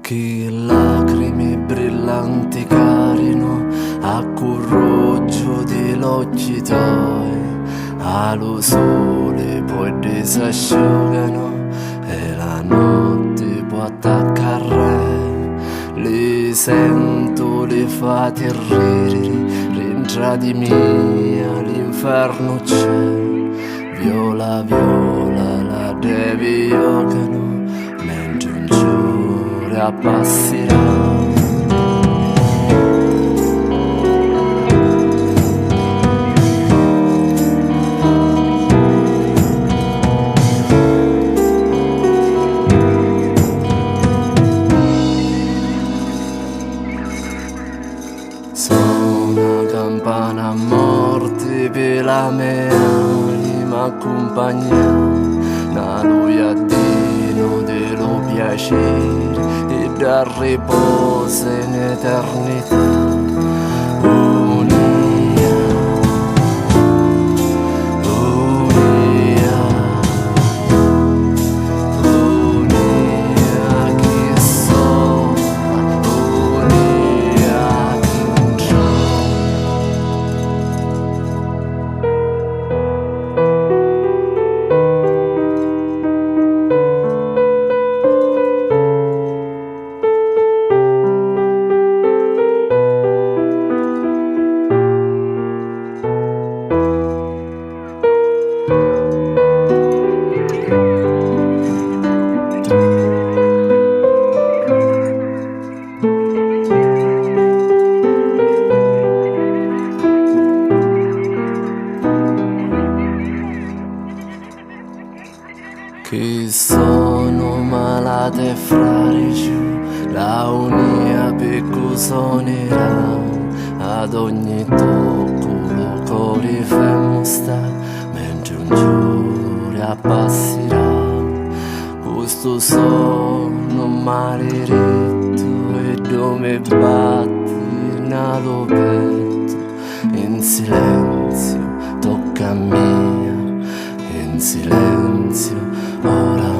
Che lacrime brillanti carino a curroggio dell'occhi tuoi, allo sole poi disasciugano e la notte può attaccare. Le sento, le fa terriri, rientra di mia l'inferno c'è. Viola, viola, la devi giocano, mentre un giorno appasserà. Sono una campana a morte per la mia anima accompagna, una luia dino dello piacere e dal riposo in eternità. Che sono malate frare giù, la unia picco sonerà, ad ogni tocco lo cuore fermo sta, mentre un giorno appasserà. Questo sonno maledetto e dove batti nel petto, in silenzio tocca a mia, in silenzio ora